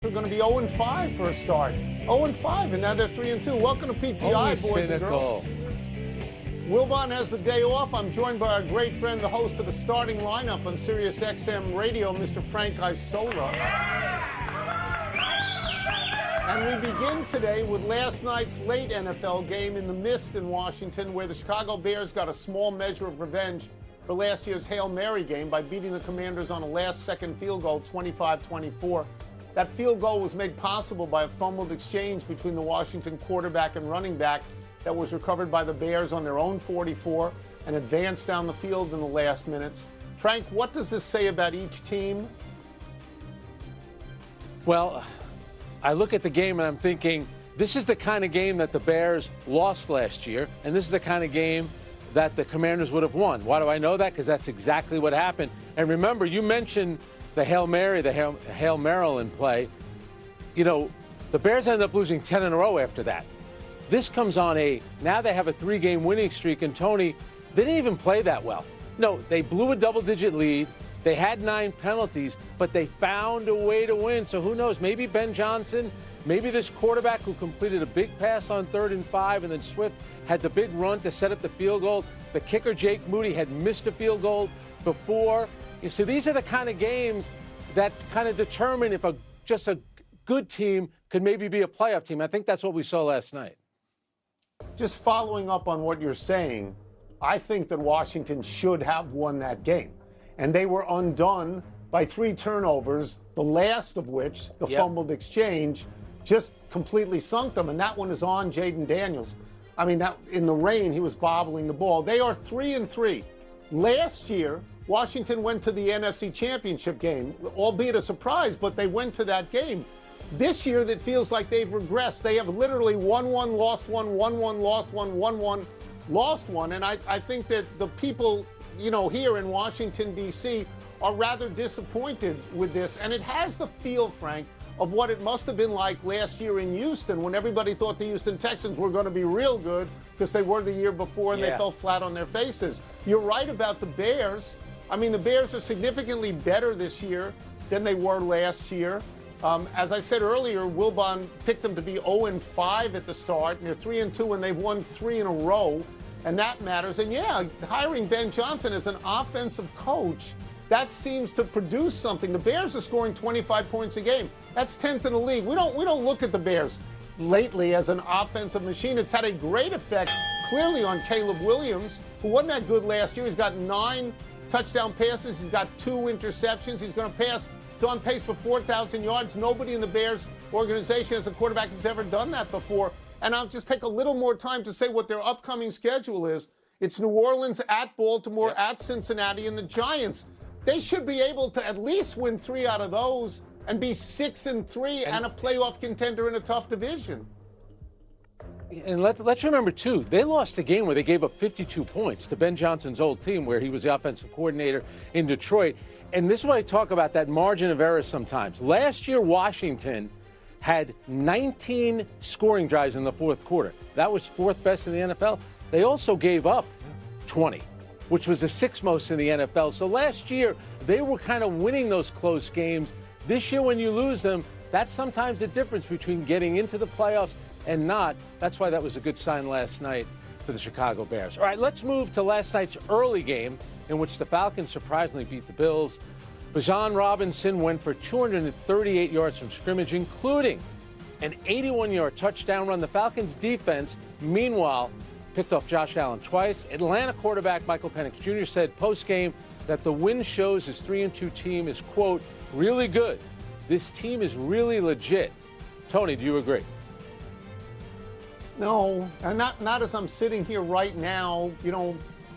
are going to be 0-5 for a start. 0-5, and now they're 3-2. Welcome to PTI, boys and girls. Wilbon has the day off. I'm joined by our great friend, the host of the starting lineup on Sirius XM Radio, Mr. Frank Isola. And we begin today with last night's late NFL game in the mist in Washington, where the Chicago Bears got a small measure of revenge for last year's Hail Mary game by beating the Commanders on a last-second field goal, 25-24. That field goal was made possible by a fumbled exchange between the Washington quarterback and running back that was recovered by the Bears on their own 44 and advanced down the field in the last minutes. Frank, what does this say about each team? Well, I look at the game and I'm thinking, this is the kind of game that the Bears lost last year, and this is the kind of game that the Commanders would have won. Why do I know that? Because that's exactly what happened. And remember, you mentioned the Hail Mary, the Hail Maryland play. You know, the Bears ended up losing 10 in a row after that. This comes on now they have a 3-game winning streak, and Tony, they didn't even play that well. No, they blew a double-digit lead. They had 9 penalties, but they found a way to win. So who knows? Maybe Ben Johnson, maybe this quarterback who completed a big pass on 3rd and 5, and then Swift had the big run to set up the field goal. The kicker, Jake Moody, had missed a field goal before. So these are the kind of games that kind of determine if just a good team could maybe be a playoff team. I think that's what we saw last night. Just following up on what you're saying, I think that Washington should have won that game. And they were undone by 3 turnovers, the last of which, the fumbled exchange, just completely sunk them. And that one is on Jayden Daniels. I mean, that in the rain, he was bobbling the ball. They are 3-3. Last year, Washington went to the NFC Championship game, albeit a surprise, but they went to that game. This year, that feels like they've regressed. They have literally won one, lost one, won one, lost one, won one, lost one. And I think that the people, here in Washington, D.C., are rather disappointed with this. And it has the feel, Frank, of what it must have been like last year in Houston when everybody thought the Houston Texans were going to be real good because they were the year before and they fell flat on their faces. You're right about the Bears. I mean, the Bears are significantly better this year than they were last year. As I said earlier, Wilbon picked them to be 0-5 at the start, and they're 3-2, and they've won 3 in a row, and that matters. And hiring Ben Johnson as an offensive coach, that seems to produce something. The Bears are scoring 25 points a game. That's 10th in the league. We don't look at the Bears lately as an offensive machine. It's had a great effect, clearly, on Caleb Williams, who wasn't that good last year. He's got 9 touchdown passes. He's got 2 interceptions. He's going to pass. He's on pace for 4,000 yards. Nobody in the Bears organization as a quarterback has ever done that before. And I'll just take a little more time to say what their upcoming schedule is. It's New Orleans, at Baltimore, at Cincinnati, and the Giants. They should be able to at least win 3 out of those and be 6-3 and a playoff contender in a tough division. And let's remember, too, they lost a game where they gave up 52 points to Ben Johnson's old team, where he was the offensive coordinator in Detroit. And this is why I talk about that margin of error sometimes. Last year, Washington had 19 scoring drives in the fourth quarter. That was 4th best in the NFL. They also gave up 20, which was the 6th most in the NFL. So last year, they were kind of winning those close games. This year, when you lose them, that's sometimes the difference between getting into the playoffs and not. That's why that was a good sign last night for the Chicago Bears. All right, let's move to last night's early game, in which the Falcons surprisingly beat the Bills. Bijan Robinson went for 238 yards from scrimmage, including an 81-yard touchdown run. The Falcons' defense, meanwhile, picked off Josh Allen twice. Atlanta quarterback Michael Penix Jr. said post-game that the win shows his 3-2 team is, quote, really good. This team is really legit. Tony, do you agree? No, and not as I'm sitting here right now,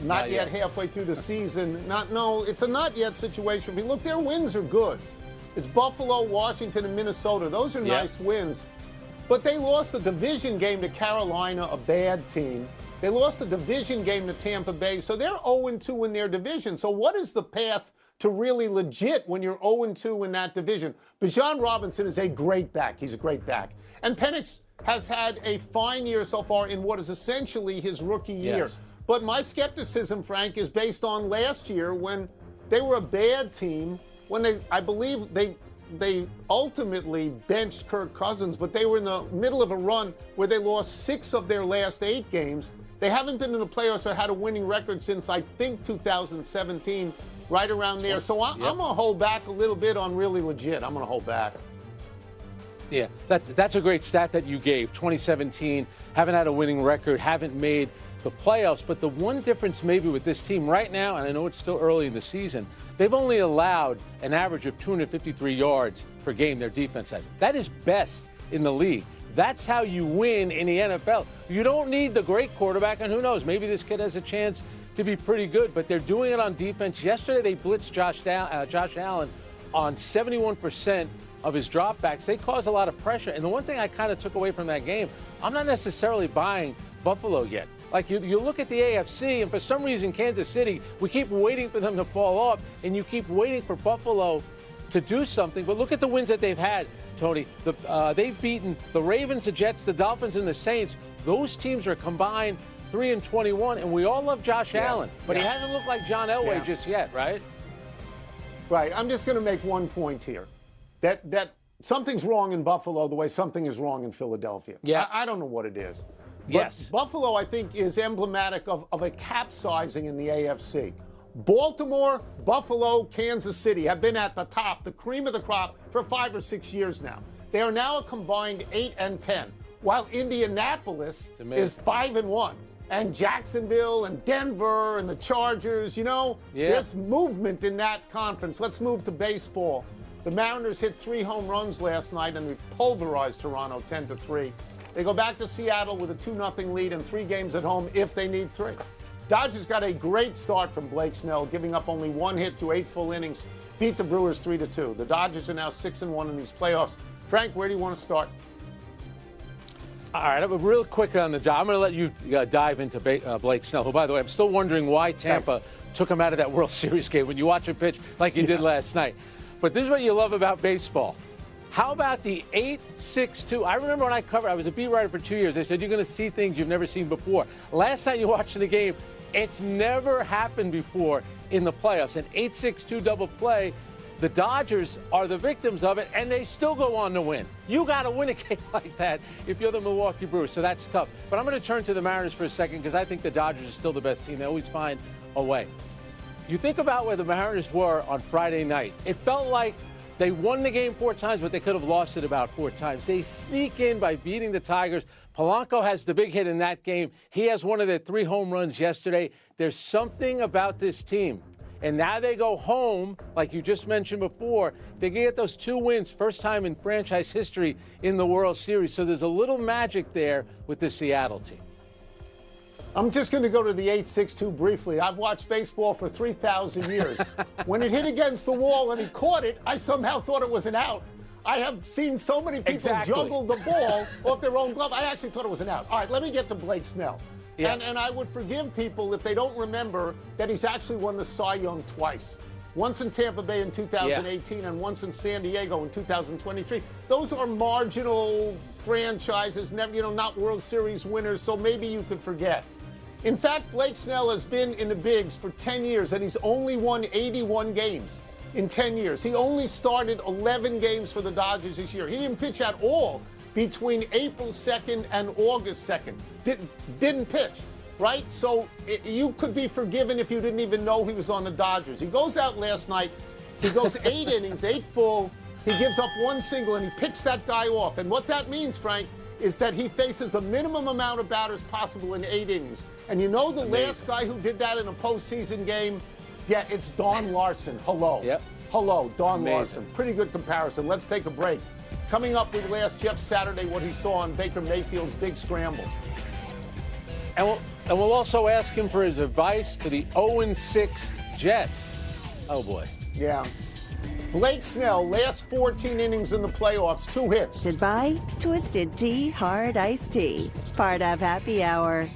not yet halfway through the season. It's a not yet situation. I mean, look, their wins are good. It's Buffalo, Washington, and Minnesota. Those are nice wins. But they lost the division game to Carolina, a bad team. They lost the division game to Tampa Bay. So they're 0-2 in their division. So what is the path to really legit when you're 0-2 in that division? Bijan Robinson is a great back. He's a great back. And Penix has had a fine year so far in what is essentially his rookie year. Yes. But my skepticism, Frank, is based on last year when they were a bad team, when I believe they they ultimately benched Kirk Cousins, but they were in the middle of a run where they lost 6 of their last 8 games. They haven't been in the playoffs or had a winning record since, I think, 2017, right around there. So I'm going to hold back a little bit on really legit. I'm going to hold back. Yeah, that's a great stat that you gave. 2017, haven't had a winning record, haven't made the playoffs. But the one difference maybe with this team right now, and I know it's still early in the season, they've only allowed an average of 253 yards per game their defense has. That is best in the league. That's how you win in the NFL. You don't need the great quarterback, and who knows, maybe this kid has a chance to be pretty good, but they're doing it on defense. Yesterday they blitzed Josh Allen on 71% of his dropbacks. They cause a lot of pressure. And the one thing I kind of took away from that game, I'm not necessarily buying Buffalo yet. Like you look at the AFC, and for some reason, Kansas City, we keep waiting for them to fall off, and you keep waiting for Buffalo to do something. But look at the wins that they've had, Tony. They've beaten the Ravens, the Jets, the Dolphins, and the Saints. Those teams are combined 3-21, and we all love Josh Allen, but he hasn't looked like John Elway just yet, right? Right. I'm just going to make one point here. That something's wrong in Buffalo the way something is wrong in Philadelphia. Yeah. I don't know what it is. But Yes. Buffalo, I think, is emblematic of a capsizing in the AFC. Baltimore, Buffalo, Kansas City have been at the top, the cream of the crop, for 5 or 6 years now. They are now a combined 8-10, while Indianapolis is 5-1. And Jacksonville and Denver and the Chargers, there's movement in that conference. Let's move to baseball. The Mariners hit 3 home runs last night and we pulverized Toronto 10-3. They go back to Seattle with a 2-0 lead and 3 games at home if they need 3. Dodgers got a great start from Blake Snell, giving up only 1 hit through 8 full innings. Beat the Brewers 3-2. The Dodgers are now 6-1 in these playoffs. Frank, where do you want to start? All right, real quick on the job. I'm going to let you dive into Blake Snell, who, by the way, I'm still wondering why Tampa took him out of that World Series game when you watch him pitch like you did last night. But this is what you love about baseball. How about the 8-6-2? I remember when I was a beat writer for 2 years. They said you're going to see things you've never seen before. Last night you watched the game, it's never happened before in the playoffs. An 8-6-2 double play. The Dodgers are the victims of it, and they still go on to win. You got to win a game like that if you're the Milwaukee Brewers, so that's tough. But I'm going to turn to the Mariners for a second because I think the Dodgers are still the best team. They always find a way. You think about where the Mariners were on Friday night. It felt like they won the game 4 times, but they could have lost it about 4 times. They sneak in by beating the Tigers. Polanco has the big hit in that game. He has one of their 3 home runs yesterday. There's something about this team. And now they go home, like you just mentioned before. They get those 2 wins, first time in franchise history in the World Series. So there's a little magic there with the Seattle team. I'm just going to go to the 8-6-2 briefly. I've watched baseball for 3,000 years. When it hit against the wall and he caught it, I somehow thought it was an out. I have seen so many people juggle the ball off their own glove. I actually thought it was an out. All right, let me get to Blake Snell. Yeah. And I would forgive people if they don't remember that he's actually won the Cy Young twice. Once in Tampa Bay in 2018 and once in San Diego in 2023. Those are marginal franchises, never, not World Series winners, so maybe you could forget. In fact, Blake Snell has been in the bigs for 10 years, and he's only won 81 games in 10 years. He only started 11 games for the Dodgers this year. He didn't pitch at all between April 2nd and August 2nd. Didn't pitch, right? So you could be forgiven if you didn't even know he was on the Dodgers. He goes out last night. He goes 8 innings, 8 full. He gives up 1 single, and he picks that guy off. And what that means, Frank, is that he faces the minimum amount of batters possible in 8 innings. And the last guy who did that in a postseason game, it's Don Larson. Hello. Yep. Hello, Don Larson. Pretty good comparison. Let's take a break. Coming up, we asked Jeff Saturday what he saw on Baker Mayfield's big scramble. And we'll also ask him for his advice for the 0-6 Jets. Oh, boy. Yeah. Blake Snell, last 14 innings in the playoffs, 2 hits. Goodbye, Twisted Tea Hard Iced Tea. Part of Happy Hour.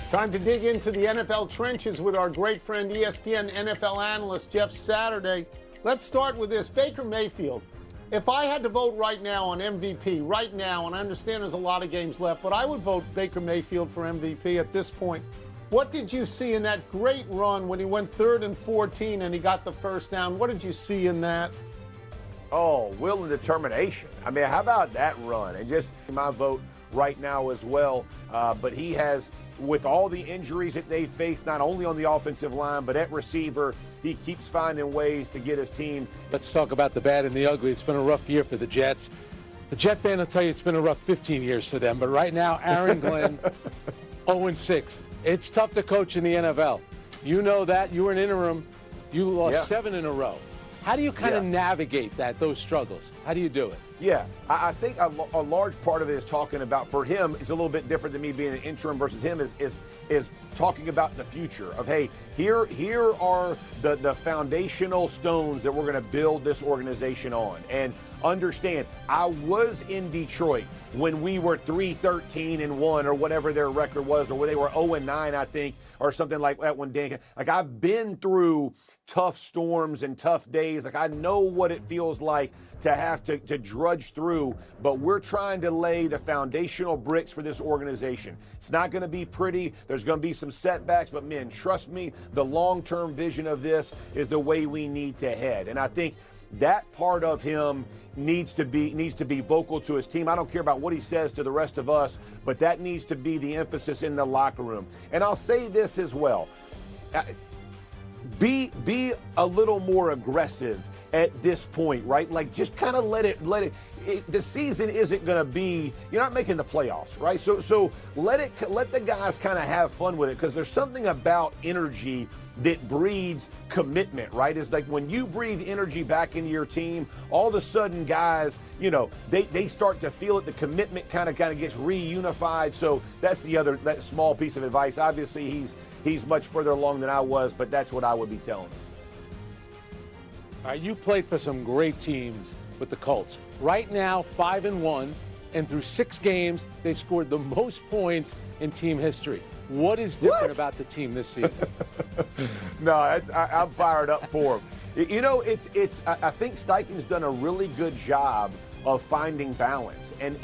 Time to dig into the NFL trenches with our great friend, ESPN NFL analyst Jeff Saturday. Let's start with this. Baker Mayfield. If I had to vote right now on MVP, right now, and I understand there's a lot of games left, but I would vote Baker Mayfield for MVP at this point. What did you see in that great run when he went 3rd and 14 and he got the first down? What did you see in that? Oh, will and determination. I mean, how about that run? And just my vote right now as well. But he has, with all the injuries that they face, not only on the offensive line, but at receiver, he keeps finding ways to get his team. Let's talk about the bad and the ugly. It's been a rough year for the Jets. The Jet fan will tell you it's been a rough 15 years for them. But right now, Aaron Glenn, 0-6. It's tough to coach in the NFL. You know that. You were an interim. You lost 7 in a row. How do you kind of navigate those struggles? How do you do it? Yeah, I think a large part of it is talking about, for him, it's a little bit different than me being an interim versus him, is talking about the future of, hey, here are the foundational stones that we're going to build this organization on. And understand, I was in Detroit when we were 3-13-1 or whatever their record was, or where they were 0-9, I think, or something like that when Dan, like, I've been through tough storms and tough days. Like, I know what it feels like to have to drudge through, but we're trying to lay the foundational bricks for this organization. It's not going to be pretty. There's going to be some setbacks, but man, trust me, the long-term vision of this is the way we need to head. And I think that part of him needs to be vocal to his team. I don't care about what he says to the rest of us, but that needs to be the emphasis in the locker room. And I'll say this as well. Be a little more aggressive at this point, right? Like, just kind of let it. The season isn't going to be, you're not making the playoffs, right? So let the guys kind of have fun with it, because there's something about energy that breeds commitment, right? It's like when you breathe energy back into your team, all of a sudden guys, they start to feel it. The commitment kind of gets reunified. So that's that small piece of advice. Obviously he's much further along than I was, but that's what I would be telling him. All right, you played for some great teams with the Colts. Right now, 5-1, and through 6 games, they've scored the most points in team history. What is different about the team this season? No, I'm fired up for him. I think Steichen's done a really good job of finding balance, and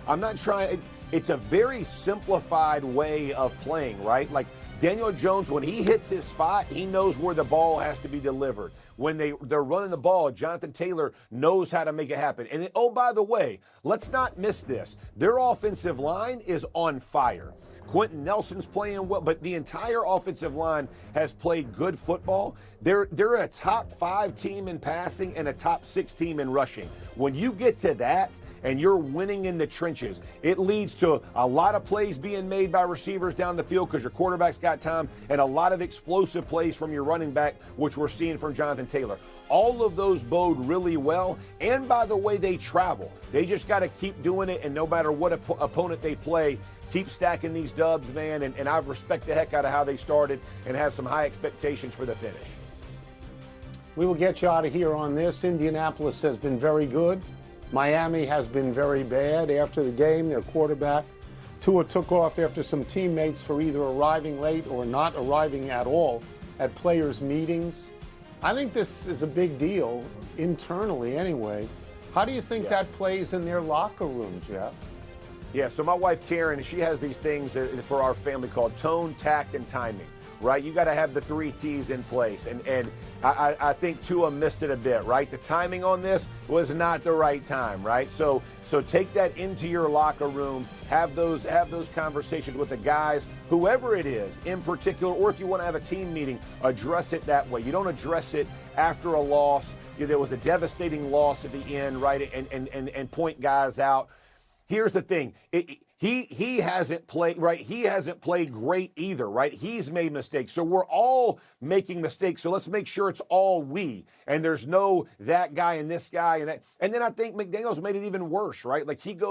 I'm not trying. It's a very simplified way of playing, right? Like, Daniel Jones, when he hits his spot, he knows where the ball has to be delivered. When they're running the ball, Jonathan Taylor knows how to make it happen. And oh, by the way, let's not miss this. Their offensive line is on fire. Quentin Nelson's playing well, but the entire offensive line has played good football. They're a top 5 team in passing and a top 6 team in rushing. When you get to that, and you're winning in the trenches, it leads to a lot of plays being made by receivers down the field because your quarterback's got time, and a lot of explosive plays from your running back, which we're seeing from Jonathan Taylor. All of those bode really well, and by the way, they travel. They just got to keep doing it, and no matter what opponent they play, keep stacking these dubs, man, and I respect the heck out of how they started and have some high expectations for the finish. We will get you out of here on this. Indianapolis has been very good. Miami has been very bad. After the game, their quarterback, Tua, took off after some teammates for either arriving late or not arriving at all at players' meetings. I think this is a big deal, internally anyway. How do you think that plays in their locker room, Jeff? Yeah, so my wife, Karen, she has these things for our family called tone, tact, and timing, right? You got to have the 3 T's in place. And I think Tua missed it a bit, right? The timing on this was not the right time, right? So take that into your locker room, have those conversations with the guys, whoever it is in particular, or if you want to have a team meeting, address it that way. You don't address it after a loss. There was a devastating loss at the end, right? And point guys out. Here's the thing. He hasn't played, right? He hasn't played great either, right? He's made mistakes. So we're all making mistakes. So let's make sure it's all we. And there's no that guy and this guy and that. And then I think McDaniels made it even worse, right? Like, he goes